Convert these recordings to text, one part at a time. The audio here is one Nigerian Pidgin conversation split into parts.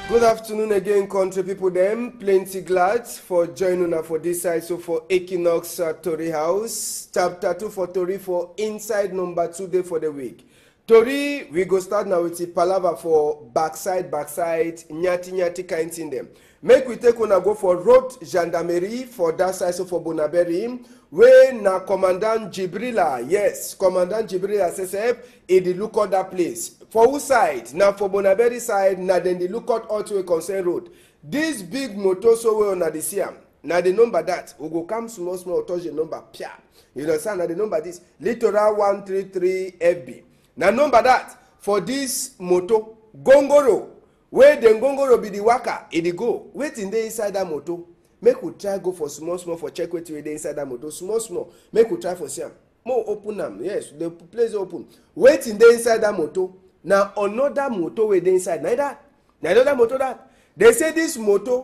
Good afternoon again, country people. Them plenty glad for joining us for this side. So for Equinox Tori House, chapter 2 for Tori for inside number 2 day for the week. Tori, we go start now with the palaver for backside, nyati kind thing them. Make we take una go for road gendarmerie for that side, so for Bonaberi, where na Commandant Jibrila, yes, Commandant Jibrila says, he dey look at that place. For whose side? Now for Bonaberi side, now then they look at all to a concern road. This big motor so we on the Siam. Now the number that we go come small touch the number pia. You understand? Now the number this littoral 133 FB. Now number that for this moto gongoro. Where the gongoro be the waka, it go. Wait in the inside that moto. Make we try go for small for check wait the inside that moto. Small. Make we try for Siam. More open them. Yes, the place open. Wait in the inside that moto. Now another motor with the inside. Neither another motor that. They say this motor,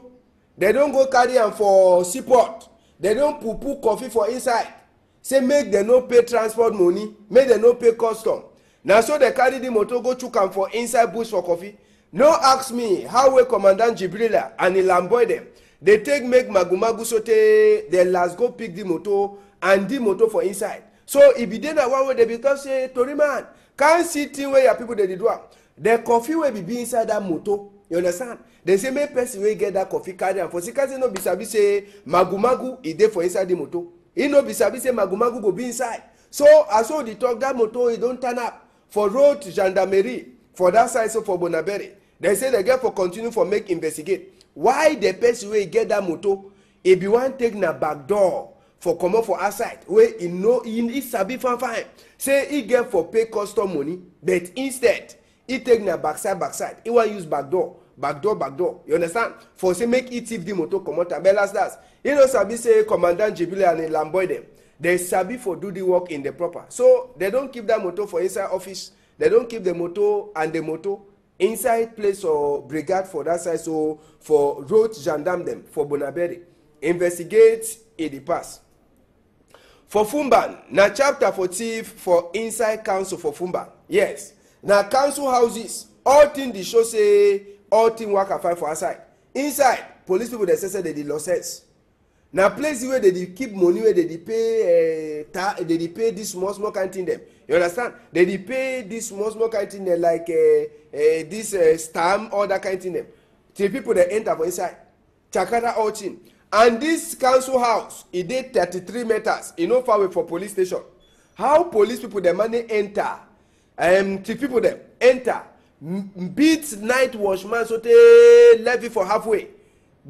they don't go carry am for seaport. They don't poo coffee for inside. Say make them no pay transport money. Make them no pay custom. Now so they carry the motor go chook am for inside bush for coffee. No ask me how we Commandant Jibrila and the Lamboy them. They take make magumagu sote. They last go pick the motor and the motor for inside. So if be then one way they because say Tori man can't see thing where your people they do. The coffee will be inside that motor. You understand? They say make person will get that coffee carry and for because no be sabi say magumagu is there for inside the motor. He no be sabi say magumagu go be inside. So as all the talk that motor it don't turn up for road gendarmerie for that side so for Bonaberi. They say they get for continue for make investigate. Why the person will get that motor? If you want take na back door for come up for outside, where he know he sabi fine. Say he get for pay custom money, but instead he take na backside. He want use back door. You understand? For say make it if the motor come out and balance that. You know sabi say Commandant Jibrila and Lamboy them. They sabi for do the work in the proper. So they don't keep that motor for inside office. They don't keep the motor and the motor inside place or brigade for that side. So for road gendarme them for Bonaberi. Investigate in the past. For Fumban, na chapter 40 for inside council for Fumban. Yes. Na council houses, all things they show say all things work fine for outside. Inside, police people they say they did losses. Na place where they keep money where they pay this small kind thing them. You understand? They pay this small kind thing them like this stamp, all that kind thing them. Till people they enter for inside. Chakata all thing. And this council house, it did 33 meters. You know far away for police station. How police people the money enter? Till people them enter. Beat night watchman so they levy for halfway.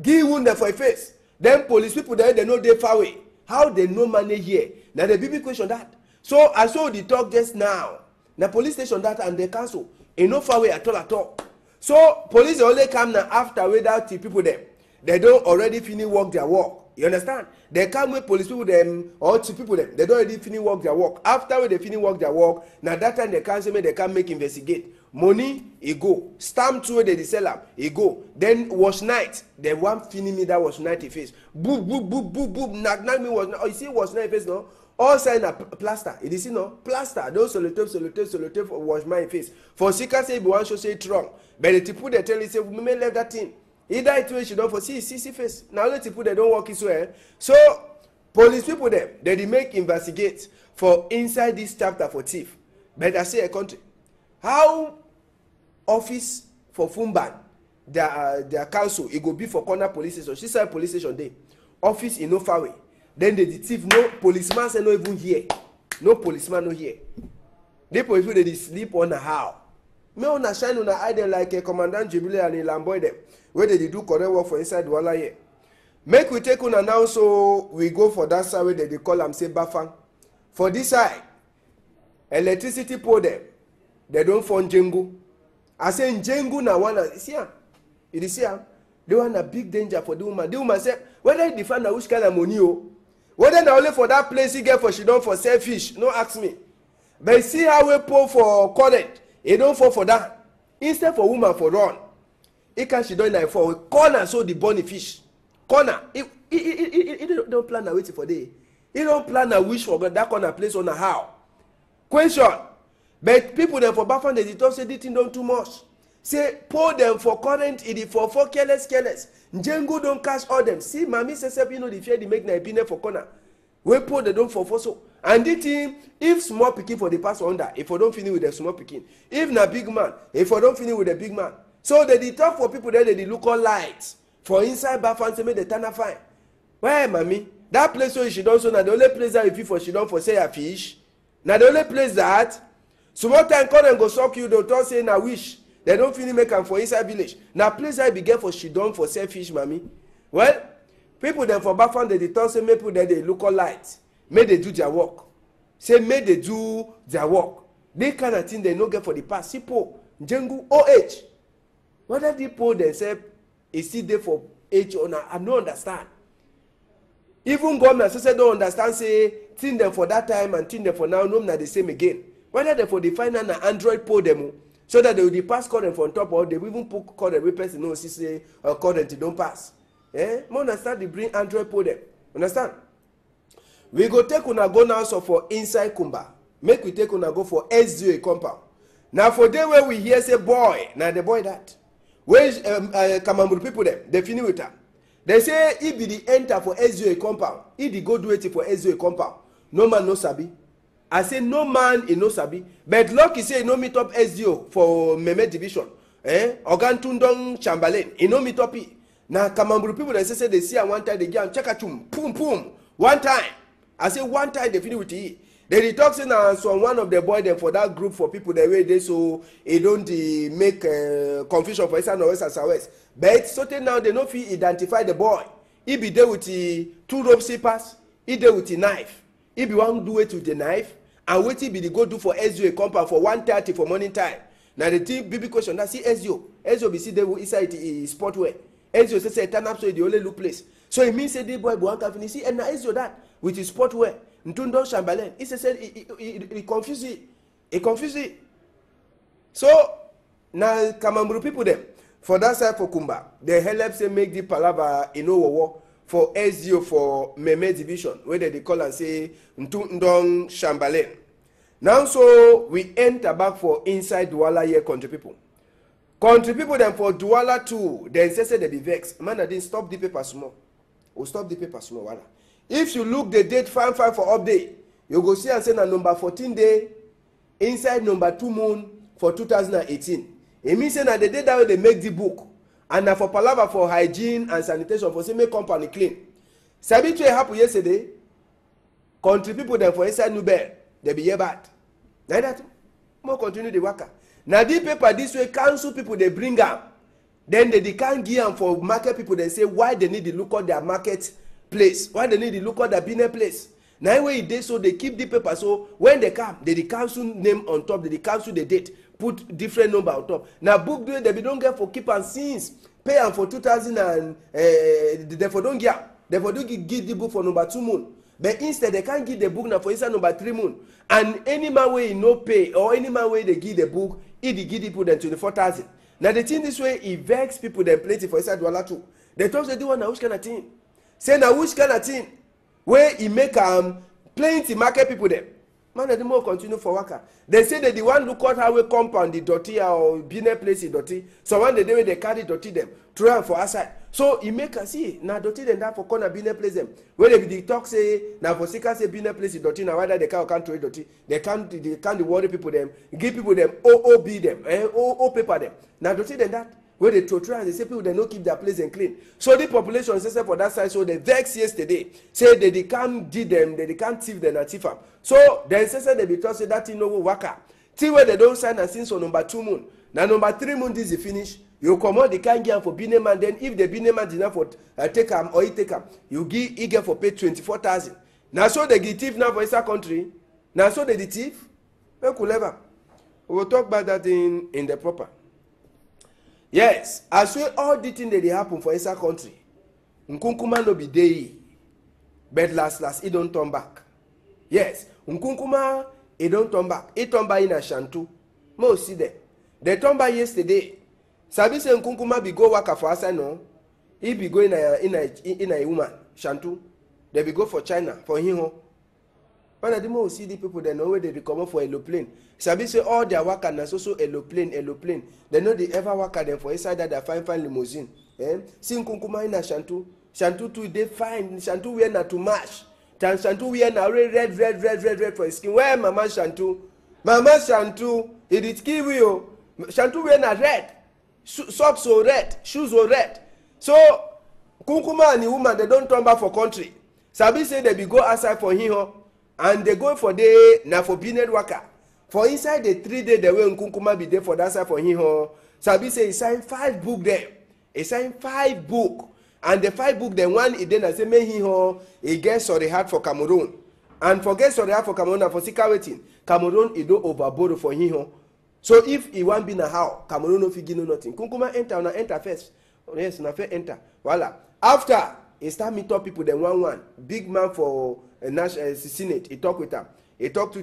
Give wound for a face. Then police people there they know they far away. How they know money here? Now the big question that. So I saw the talk just now. The police station that and the council. You know far away at all. So police only come now after without the people them. They don't already finish work their work. You understand? They come with police people them or two people them. They don't already finish work their work. After they finish work their work, now that time they can't say they can make investigate. Money, it go. Stamp to they sell them, it go. Then wash night. They want finish me that wash night face. Boop. Knock me was oh you see wash night face no? All sign a plaster. It is no plaster. Those sellotape wash my face. For seeker say if you want to say it wrong. But the people they tell you say we may left that thing. Either it way she don't for see face. Now let people they don't work this way. So police people them they make investigate for inside this chapter for thief. But I say a country. How office for Fumban, their council, it go be for corner police station. She said police station day. Office in no far away. Then the thief no policeman say no even here. No policeman no here. They police people they sleep on a how. Me on a shine on a eye them like a Commandant Jibrila and a Lamboy them. Where they do correct work for inside Walla here. Make we take on now so we go for that side where they call them say Bafang. For this side, electricity pole them. They don't find Jengu. I say Jengu na one see am. You see am? They want a big danger for the woman. The woman said, whether you define which kind of money whether na only for that place he get for she don't for selfish. No ask me. But see how we pull for current. He don't fall for that. Instead for woman for run. He can she don't like for corner so the bunny fish. Corner. He don't plan a waiting for day. He don't plan a wish for that corner place on a how. Question. But people there for Bafan they talk say this thing don't too much. say pour them for current it for careless njengu don't catch all them. See mami say you know the fear they make na epine for corner we pour they don't for so. And the thing, if small pikin for the pass under, if I don't finish with the small pikin, if na big man, if I don't finish with the big man. So they talk for people that they look all light for inside bathroom to make the tanner fine. Where mommy? That place where she don't so now the only place that if you for she don't for say a fish. Now the only place that small time come and go suck you, they talk say na wish. They don't finish make am for inside village. Now place that be get for she don't for say fish, mommy. Well, people then for bathroom they talk say people that they look all light. May they do their work. Say may they do their work. They kind of thing they no get for the past. Sipo, Njengu, OH. Whether they pour themselves is still there for H or not, I don't understand. Even government say don't understand, say think them for that time and think them for now, no not the same again. Whether they for the final Android pour them so that they will pass current from top or they will even put current with person no see say current don't pass. More understand they bring Android pour them. Understand? We go take una go now so for inside Kumba. Make we take una go for SDA compound. Now for day where we hear say boy, now the boy that. Where Kamamburu people them, they finish with them. They say if be the enter for SDA compound, if the go do it for SDA compound, no man no sabi. I say no man in no sabi. But lucky say no meet up SDO for Meme division. Ogan Tundong Chamberlain, no meet up. Now Kamamburu people they say they see and one time they get check a chum, boom boom, one time. I say one time they finish with it. They talk say now so one of the boy them for that group for people the way they so it don't make confusion for Eastern or West and Southwest. But certain now they no fit identify the boy. He be there with the 2 rope slippers. He there with the knife. He be one do it with the knife and wait he be the go do for SDO compound for 1:30 for morning time. Now the thing big question that see SDO be see there inside the sport wear. SDO say turn up so the only look place. So it means say the boy one can finish and now SDO that with his sport wear. Ntundong Chamberlain, he said he confused it. He confused it. So now Kamamburu people them for that side for Kumba, they help say make the palava war for SDO for Meme division, where they call and say Ntundong Chamberlain. Now so we enter back for inside Douala here country people. Country people them for Douala too, then say they be vexed. Man, I didn't stop the paper small. Or stop the paper small. Wala. If you look the date fine for update, you go see and say na number 14 day inside number 2 moon for 2018. It means say na the day that they make the book and na for palava for hygiene and sanitation for say make company clean. Sabi to happen yesterday. Country people them for inside Nubel they be here bad. Now that more continue the worker. Now the paper this way council people they bring up. Then they can't give them for market people. They say why they need to look at their market place, why they need to look at the business place. Now way they so they keep the paper so when they come they cancel name on top, they cancel the date, put different number on top. Now book they don't get for keep and since pay them for 2000 and therefore don't give the book for number 2 moon. But instead they can't give the book now for inside number 3 moon. And any man way no pay or any man way they give the book, if they give people them 24,000. Now the thing this way it vex people them plenty for inside Douala too. They talk they do one now which kind of thing. Say now which kind of thing where he make plenty market people them. Man, they more continue for worker. They say that the one look at how we compound the dirty or business place the dirty. So one the day they carry dirty them, throw them for outside. So he make us see now dirty them that for corner business place them. Where they talk say now for seeker say business place the dirty now whether they can't throw dirty. They can't worry people them, give people them OOB them, OO paper them. Now dirty them that. Where they throw and they say people they don't keep their place and clean. So the population say for that side, so they vex yesterday. Say they can't do them, they can't thief them and thief them. So then say they be told say that thing no worker. Till where they don't sign and since on number 2 moon. Now number 3 moon this is finish. You come out, they can't get for bine man. Then if the bine man did not for take them or he take them, you give he get for pay 24,000. Now so they get thief now for inside country. Now so they the thief. We will talk about that in the proper. Yes, as well all the things that they happen for inside country. Nkunkuma no be day. But last, it don't turn back. Yes, Nkunkuma, it don't turn back. It turn back in a Shantu. Most see them. They turn back yesterday. Sabi say Nkunkuma be go work for us, no. He be going in a woman, Shantu. They be go for China, for him. When I demo see the people, they know where they come up for aeroplane. Sabi say all their work and also aeroplane. They know they ever work at them for inside that fine limousine. See Kunkuma in Shantu. Shantu too, they find Shantu wear na to match. Shantu wear na red for his skin. Where Mama Shantu? Mama Shantu, it kill you. Shantu wear na red. Socks are red, shoes are red. So Kunkuma and the woman, they don't turn back for country. Sabi say they be go outside for him. And they go for day na for business worker. For inside the 3 days the way Nkunkuma be there for that side for him. Sabi say he signed 5 books there. He signed 5 books. And the 5 books, the one he then say me he gets sorry heart for Cameroon. And for get sorry heart for Cameroon and for Sika waiting. Cameroon he do overboard for him. So if he want be na how, Cameroon no figure no nothing. Nkunkuma enter first. Yes, na first enter. Voila. After he start meet up people then one. Big man for national Senate, he talk with them. He talk to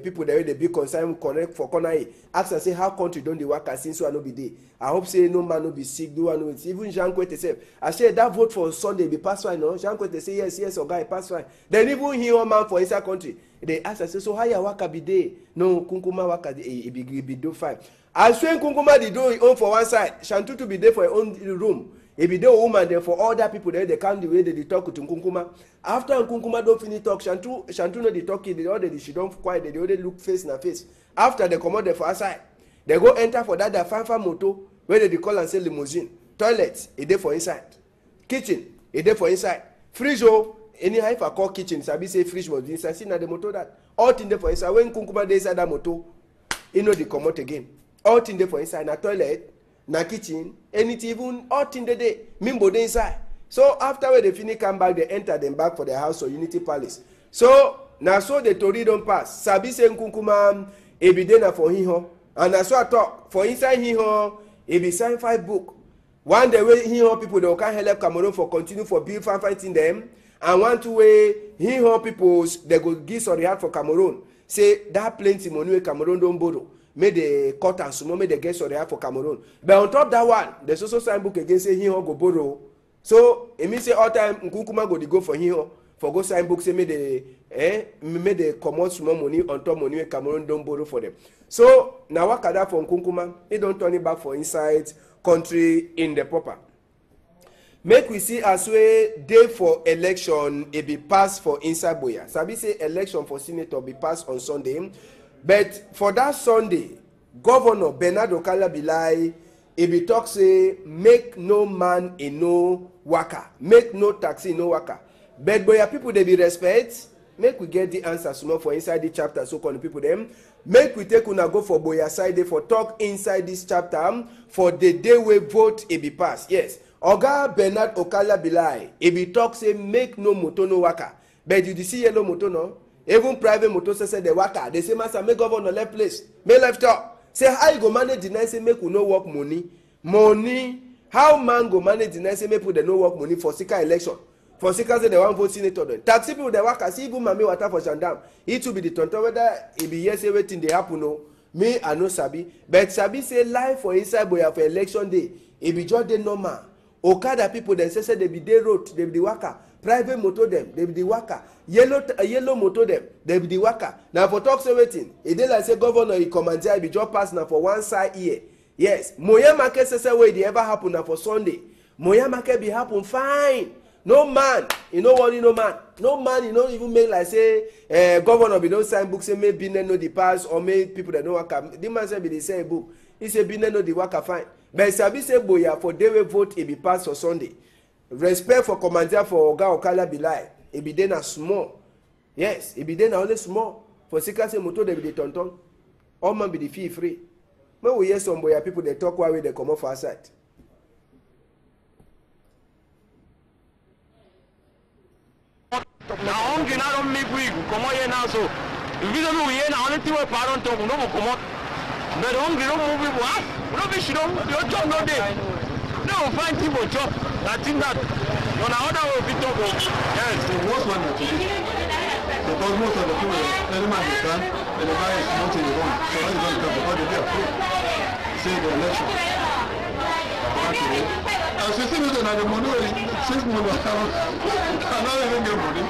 people that they be concerned connect for corner. Ask and say how country don't they work since so I no be there. I hope say no man no be sick, do one with even Jean Kwete say. I say that vote for Sunday be pass fine, no? Jean Kwete say yes, or guy pass fine. Then even hear man for inside country. They ask and say so how your worker be there? No, Kunkuma worker be do fine. As when Kunkuma they do his own for one side, Shantu to be there for his own room. If you do woman then for other people there they come the way they talk to Nkunkuma. After Nkunkuma don't finish talk, Shantu no they talking, they already she don't quiet, they already look face na face. After they come out there for outside, they go enter for that fanfare motor where they call and say limousine. Toilet, it there for inside. Kitchen, it there for inside. Fridge anyhow if I call kitchen, sabi say fridge was inside. See na the motor that all thing there for inside. When Nkunkuma dey inside that motor, you know they come out again. All thing there for inside na toilet. Na kitchen, anything even all thing the day, Mimbo dey inside. So after when they finish come back, they enter them back for their house or Unity Palace. So now so the Tori don't pass. Sabi say Nkunkuma be there for him. And that's what I talk. For inside him, he be sign 5 books. One the way him people they can help Cameroon for continue for build fighting them. And one two way him people they go give sorry heart for Cameroon. Say that plenty money Cameroon don't borrow. Made the cut and small, made the get sorry for Cameroon. But on top of that one, there's also sign book again say he go borrow. So it means say all time Nkunkuma go for him for go sign book say made the commot small money on top money Cameroon don't borrow for them. So now what can that for Nkunkuma? He don't turn it back for inside country in the proper. Make we see as we day for election it be passed for inside Boya. Sabi say election for senator be passed on Sunday. But for that Sunday, Governor Bernard Okala-Bilai, he be talk say, make no man in no worker, make no taxi no worker. But boya people they be respect. Make we get the answer small for inside the chapter. So call the people them. Make we take una go for boya side for talk inside this chapter for the day we vote it be passed. Yes, Oga Bernard Okala-Bilai, he be talk say make no motor no worker. But you see yellow motor no. Even private motor say the worker, they say, Master, make governor left place, make left up. Say, how you go manage the night, say, make we no work money. Money, how man go manage the night, say, make we no work money for Sika election. For Sika, say, they want vote senator. Taxi people, the worker, see, even Mami water for Shandam. It will be the tonton, whether it be yes, everything they happen, no. Me, I know Sabi. But Sabi say, life for inside boya for election day, it be just the normal. Okada people, they say, they be the road, they be the worker. Private motor them, they be the worker. Yellow motor them, they be the worker. Now for talk so waiting, it dey like say governor he command I be just pass now for one side here. Yes, Moya market say way they ever happen now for Sunday. Moya market be happen fine. No man, you know what no man. No man, you know even make like say governor be don't sign book say maybe no the pass or make people that don't work. The man say be the same book. He say be no the worker fine. But Sabi say boya for they will vote it be passed for Sunday. Respect for commander for Oga Okala-Bilai. It be then a small. Yes, it be then only small. For Sika say motor they be the tonton. All man be the fee free. When we hear some boy people they talk while they come off outside. Now on cannot make we come here now so. If we don't know here now only thing we parent talk no come out. But on don't move people up. No be she don't your job no day. No find people job. I think that on another way we talk of yes, the worst one is because most of the people any man is done and the guy is not in the wrong. So how is going to come because they approve. Say the election. As you see me at the money 6 months I cannot even get money.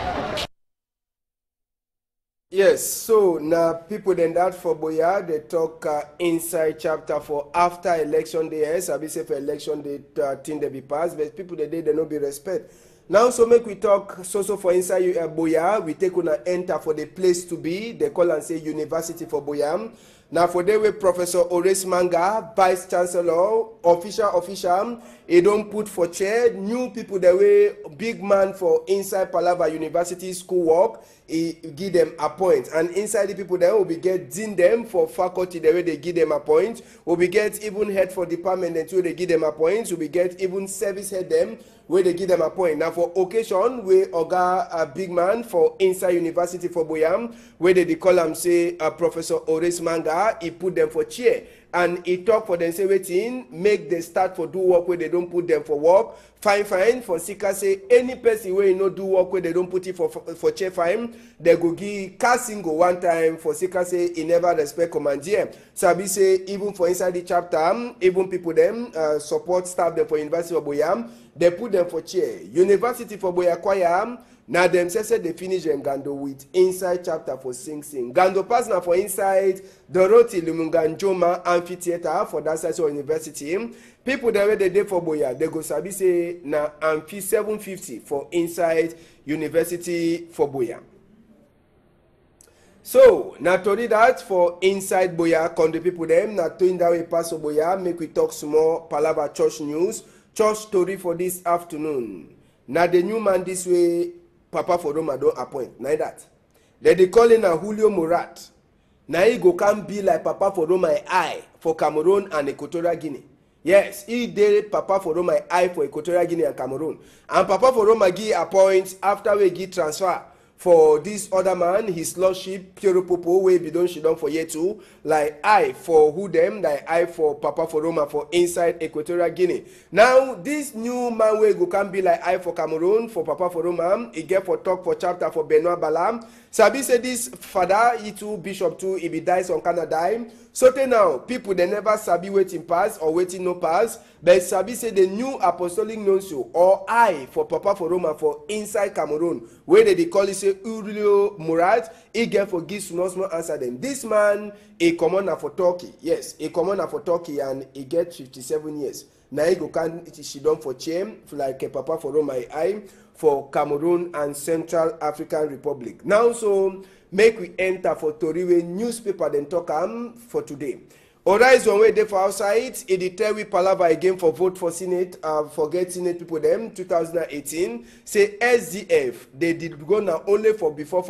Yes, so now people then that for Boya, they talk inside chapter for after election day. Yes, I be say for election day, thing they be passed, but people the day they no be respect. Now, so make we talk so for inside Boya, we take on enter for the place to be. They call and say University for Boya. Now, for the way Professor Ores Manga, Vice Chancellor, official, he don't put for chair new people the way big man for inside Palava University school work. He give them a point, and inside the people there will be get dean them for faculty the way they give them a point. Will be get even head for department and they give them a point. Will be get even service head them where they give them a point. Now for occasion we oga a big man for inside University for Boyam where they call him say Professor Ores Manga. He put them for chair. And he talk for them, say, waiting, make them start for do work where they don't put them for work. Fine, for Sika say, any person where you know do work where they don't put it for chair fine, they go give casting go one time for Sika say, he never respect commandier. Sabi say, even for inside the chapter, even people them, support staff them for University of Boyam, they put them for chair. University for Boya Kwaya, now them say they finish them Gando with inside chapter for sing. Gando pass now for inside Dorothy Lumunganjoma Amphitheater for that side of university. People that way they day for Boya, they go sabi say na Amphi 750 for inside University for Boya. So now to read that for inside Boya, country people them na to in that way pass Boya, make we talk some more Palava church news, church story for this afternoon. Now the new man this way. Papa for Roma don't appoint. Now that. Let they call in a Julio Murat. Now he go can be like Papa for Roma I for Cameroon and Equatorial Guinea. Yes, he did Papa for Roma I for Equatorial Guinea and Cameroon. And Papa for Roma give appoint after we give transfer for this other man, his lordship, Piero Popo, we be done she done for year two, like I for who them, like I for Papa for Roma for inside Equatorial Guinea. Now, this new man we go can be like I for Cameroon, for Papa for Roma, he get for talk for chapter for Benoit Balam. Sabi say this father, he too, bishop too, he be dies on Canada. So now, people they never sabi waiting pass or waiting no pass, but sabi say the new apostolic nuncio or I for Papa for Roma for inside Cameroon, where they call it say Julio Murat, he get for give small answer them. This man a commander for Turkey, yes, a commander for Turkey, and he get 57 years. Now he go can she done for chain like a Papa for Roma I for Cameroon and Central African Republic. Now so make we enter for Toriwe newspaper then talk for today. Horizon way there for outside, it tell we palava again for vote for Senate, forget Senate people them 2018. Say SDF they did go now only for before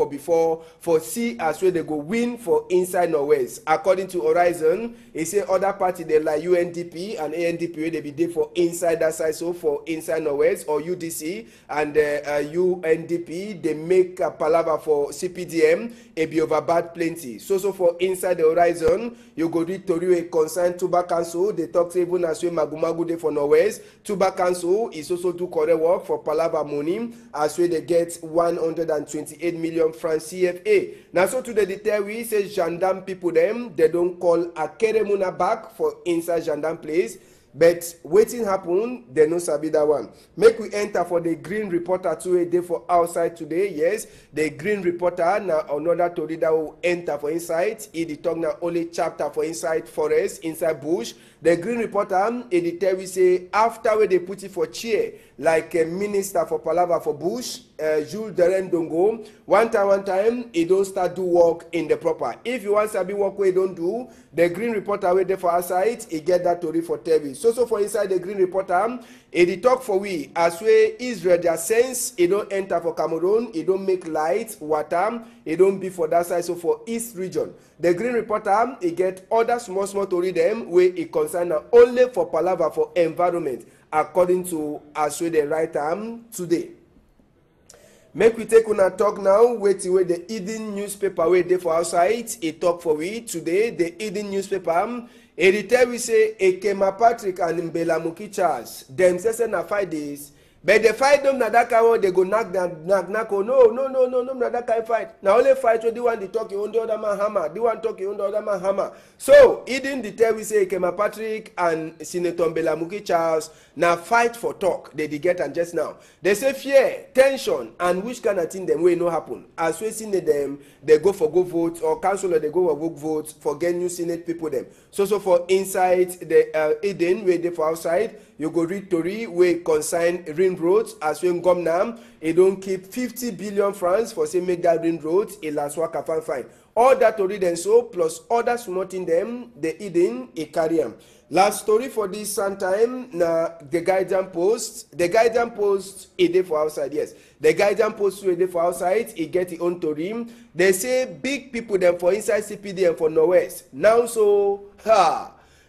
for see as well they go win for inside Norwest. According to Horizon, he say other party they like UNDP and ANDP they be there for inside that side, so for inside Norwest or UDC and UNDP they make a palava for CPDM it be over bad plenty. So for inside the Horizon you go read to a concerned Tuba Council, they talk even as we Magumagu de for Norwest. Tuba Council is also do correct work for Palava money as we they get 128 million francs CFA. Now so today the tell we say gendarme people them they don't call a Keremuna back for inside gendarme place. But waiting happen, they no sabi that one. Make we enter for the Green Reporter 2 a day for outside today. Yes, the Green Reporter now another story that will enter for inside. It talk now only chapter for inside forest, inside bush. The Green Reporter, it tell we say after where they put it for chair, like a minister for Palava for bush, Jules Deren Dongo. One time, he don't start do work in the proper. If you want to be work where he don't do, the Green Reporter where they for outside, he get that story for TV. So for inside the Green Reporter, it talk for we as way Israel their sense, it don't enter for Cameroon, it don't make light, water, it don't be for that side, so for East region. The Green Reporter, it get other small story them where it concern only for Palava for environment, according to as way they write today. Make we take una talk now, wait where the Eden newspaper where they for outside, it talk for we today, the Eden newspaper. It tell we say Ekema Patrick and Mbela Muki Charles. Them say na 5 days. But the fight them na that kind one, they go knock. Oh, no, na that kind fight. Now only fight when the one they talk you on the other man hammer. The one talk you on the other man hammer. So, even the tell we say KMER Patrick and Senator Mbelamuki Charles now fight for talk. They get and just now. They say fear, tension, and which kind of thing them will no happen. As we see them, they go for go vote or council they go for go vote for get new Senate people them. So for inside the Eden where they for outside, you go read Tory where consign ring roads as we come now. It don't keep 50 billion francs for say make that ring road a last work fine. All that to read and so plus other small in them the Eden a carry them. Last story for this sometime na the guidance post. The guidance post a day for outside, yes. The guidance post a day for outside, it get it on to him. They say big people them for inside CPD and for Northwest. Now so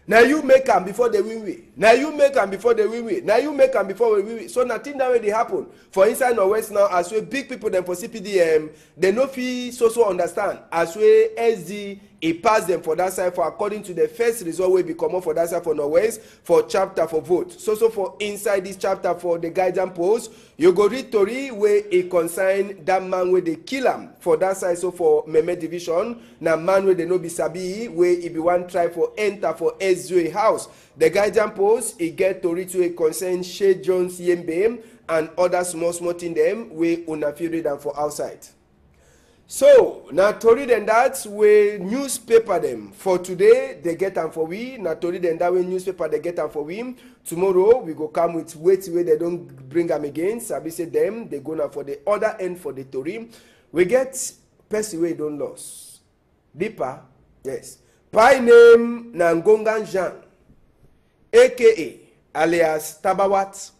now you make them before they win we. Now you make them before they win we. Now you make them before we win we. So nothing that way they happen. For inside Northwest now, as we big people them for CPDM, they no feel so understand. As we SD, it pass them for that side for according to the first result we become for that side for Northwest for chapter for vote. So for inside this chapter for the guidance post, you go read Tory where it consign that man where they kill him for that side. So for Meme division, now man where they no be sabi where it be one try for enter for SUA house. The guidance post it get Tory to a concern Shea Jones Yembe and other small thing them where una feel read them for outside. So now Tory then that way newspaper them for today they get them for we. Now Tory then that way newspaper they get them for we. Tomorrow we go come with wait where they don't bring them again. Sabi say them they go now for the other end for the Tory. We get person way don't lose. Deeper, yes. By name Nangongan Jean, aka alias Tabawat.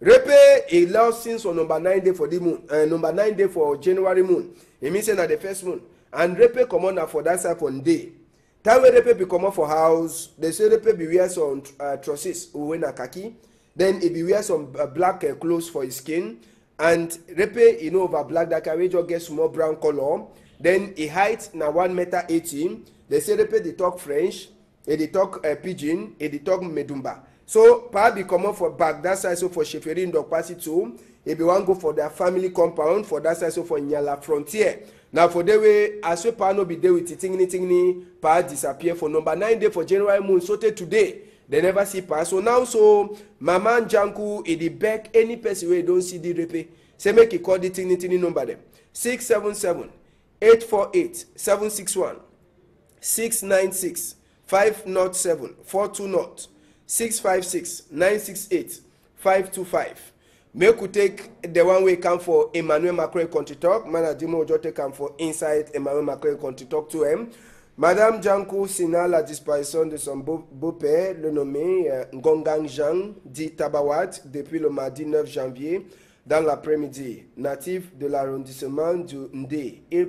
Repe a lost since on number 9 day for the moon, number 9 day for January moon. It means na the first moon. And Repe come on for that side on day. Time when Repe be come on for house, they say Repe be wear some trousers uwe na kaki. Then he be wear some black clothes for his skin. And Repe, you know, over black that can just get small brown color. Then he height na 1.18 m. They say Repe they talk French, they talk pidgin, they talk medumba. So, pa be come for back that side, so for Sheferin Dog Passy too. If you want to go for their family compound, for that side, so for Nyala Frontier. Now, for the way, as we pa no be there with tingini, pa disappear for number 9 day for January moon. So, today, they never see pa. So, now, so, Mama Janku, the back, any person where don't see the repe, say make it call the tingini number them. 677 848 761 696 507 420 656 968 525. Make we take the one way come for Emmanuel Macron Country Talk. Mana Dimo Ojo take come for inside Emmanuel Macron Country Talk to him. Madame Jankou signale la disparition de son beau-père, le nommé Ngongang Jean, dit Tabawat, depuis le mardi 9 janvier, dans l'après-midi. Natif de l'arrondissement du Ndé, il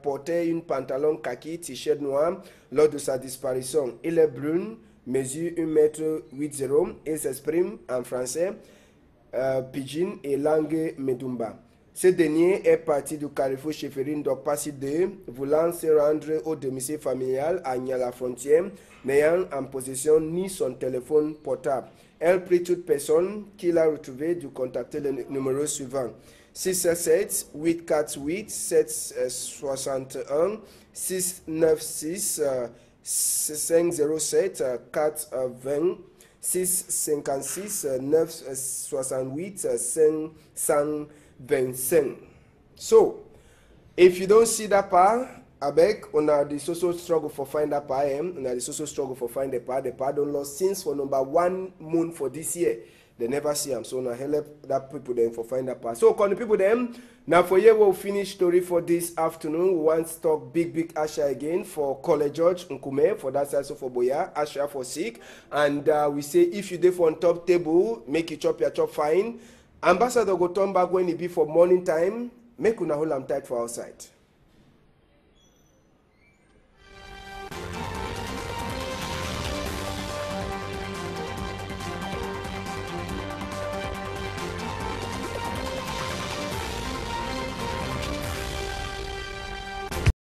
portait une pantalon kaki, t-shirt noir lors de sa disparition. Il est brun, mesure 1,80 m et s'exprime en français, pidgin et langue medumba. Ce dernier est parti du carrefour Cheferine Dokpasi 2, voulant se rendre au domicile familial à Nyala Frontière, n'ayant en possession ni son téléphone portable. Elle prie toute personne qui l'a retrouvé de contacter le numéro suivant: 677 848 761 696 507 420 656 968 525. So, if you don't see that part, I beg, on the social struggle for find that part, on the social struggle for find the part don't lost since for number 1 month for this year. They never see them, so now help that people then for find that part. So, can the people them now for here we'll finish story for this afternoon. We want to talk big Asha again for College George Nkume for that side, so for Boya Asha for sick, and we say if you dey for on top table, make you chop your chop fine. Ambassador go turn back when it be for morning time. Make una hold am tight for outside.